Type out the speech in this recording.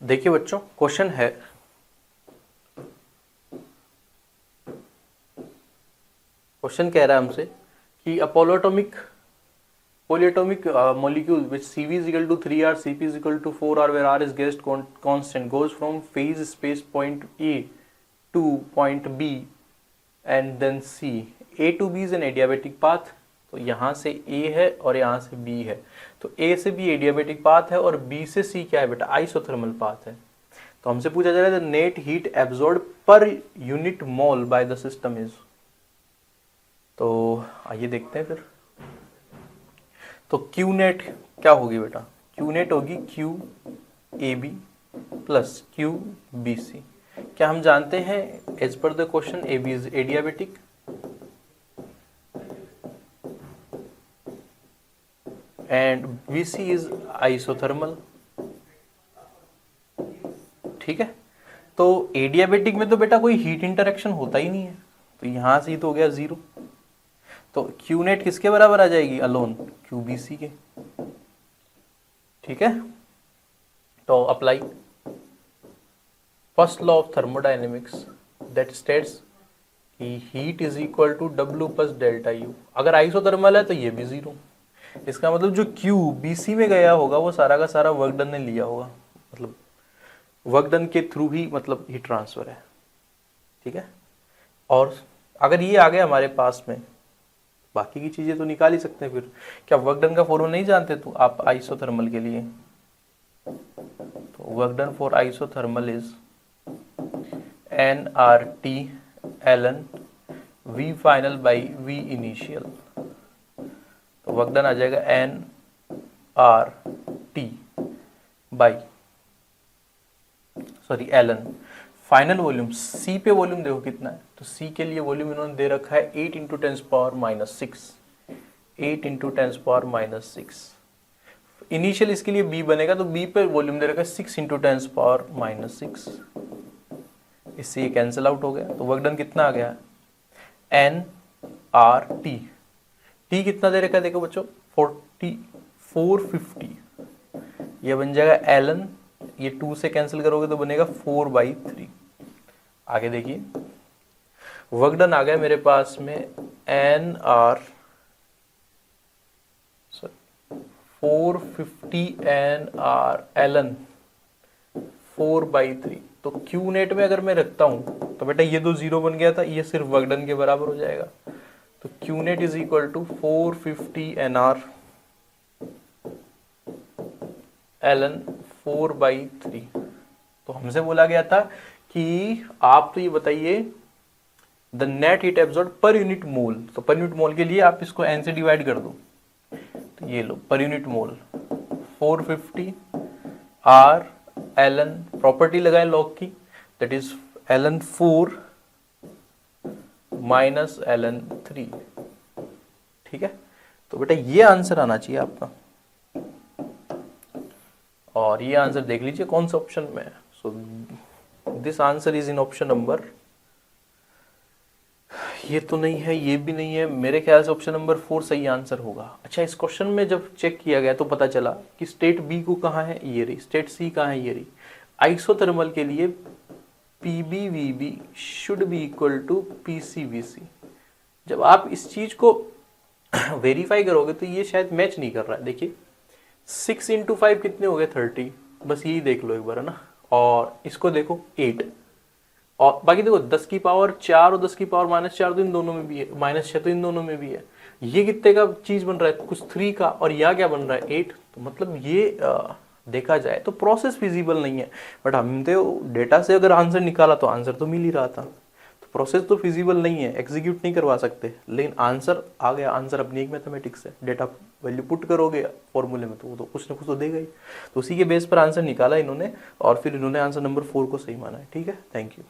देखिए बच्चों, क्वेश्चन है क्वेश्चन कह रहा है हमसे कि अ polyatomic molecule which CV is equal to 3R, CP is equal to 4R, where R is guessed constant, goes from phase space point A to point B and then C. A to B is an adiabatic path. तो यहाँ से A है और यहाँ से B है, तो A से B adiabatic path है और B से C क्या है बेटा, आइसोथर्मल पाथ है। तो हमसे पूछा जा रहा है नेट हीट एब्जॉर्ब पर unit mole by the system is. तो आइए देखते हैं फिर। तो क्यू नेट क्या होगी बेटा, क्यू नेट होगी Q A B plus Q B C. क्या हम जानते हैं as per the question A B is adiabatic and B C is isothermal, ठीक है। तो एडियाबेटिक में तो बेटा कोई हीट इंटरेक्शन होता ही नहीं है, तो यहां से ही तो हो गया जीरो। तो क्यू नेट किसके बराबर आ जाएगी, अलोन क्यू बी सी के, ठीक है। तो apply first law of thermodynamics that states कि heat is equal to W plus delta U. अगर आइसोथर्मल है तो ये भी जीरो, इसका मतलब जो क्यू बी सी में गया होगा वो सारा का सारा वर्क डन ने लिया होगा, मतलब वर्क डन के थ्रू ही मतलब हीट ट्रांसफर है, ठीक है। और अगर ये आ गया हमारे पास में, बाकी की चीजें तो निकाल ही सकते हैं। फिर क्या वर्क डन का फॉर्मूला नहीं जानते तो आप आइसोथर्मल के लिए, तो work done for isothermal is N R T L N V final by V initial. तो वर्क डन आ जाएगा N R T by sorry L N. Final volume C पे वॉल्यूम देखो कितना है, तो सी के लिए वॉल्यूम इन्होंने दे रखा है 8 into tens power minus 6, 8 into tens power minus 6। Initial इसके लिए बी बनेगा, तो बी पे वॉल्यूम दे रखा है 6 इंटू टेंस पावर माइनस 6, इससे ये कैंसिल आउट हो गया। तो वर्क डन कितना आ गया, एन आर टी, टी कितना दे रखा है देखो बच्चों 450, ये बन जाएगा एल एन, ये 2 से कैंसिल करोगे तो बनेगा 4/3। आगे देखिए वर्क डन आ गया मेरे पास में N R 450 N R L N 4/3। तो क्यू नेट में अगर मैं रखता हूं तो बेटा ये तो जीरो बन गया था, ये सिर्फ वर्क डन के बराबर हो जाएगा। तो Q net is equal to 450 N R L N 4/3। तो हमसे बोला गया था कि आप तो ये बताइए द नेट हीट एब्जॉर्ब पर यूनिट मोल। तो पर यूनिट मोल के लिए आप इसको एन से डिवाइड कर दो, तो ये लो per unit mole 450 R L N, property लगाए लॉग की, that is L N 4 minus L N 3, ठीक है। तो बेटा ये आंसर आना चाहिए आपका, और ये आंसर देख लीजिए कौन सा ऑप्शन में है। So this answer is in option number, ये तो नहीं है, ये भी नहीं है, मेरे ख्याल से ऑप्शन नंबर 4 सही आंसर होगा। अच्छा, इस क्वेश्चन में जब चेक किया गया तो पता चला कि स्टेट बी को कहाँ है, ये रही, स्टेट सी कहाँ है, ये रही। आइसोथर्मल के लिए PB VB should be equal to PC VC. जब आप इस चीज को वेरीफाई करोगे तो ये शायद मैच नहीं कर रहा है। देखिए 6 इंटू 5 कितने हो गए 30, बस यही देख लो एक बार, है ना। और इसको देखो 8, और बाकी देखो 10 की पावर 4 और 10 की पावर -4 तो इन दोनों में भी है, -6 तो इन दोनों में भी है। ये कितने का चीज बन रहा है, कुछ 3 का, और यहाँ क्या बन रहा है 8। तो मतलब ये देखा जाए तो प्रोसेस फिजिबल नहीं है, बट हमने तो डेटा से अगर आंसर निकाला तो आंसर तो मिल ही रहा था। तो प्रोसेस तो फिजिबल नहीं है, एग्जीक्यूट नहीं करवा सकते, लेकिन आंसर आ गया। आंसर अपनी एक मैथमेटिक्स है, डेटा वैल्यू पुट करोगे फॉर्मूले में तो वो तो कुछ ना कुछ तो देगा ही। तो उसी के बेस पर आंसर निकाला इन्होंने, और फिर इन्होंने आंसर नंबर 4 को सही माना है, ठीक है। Thank you.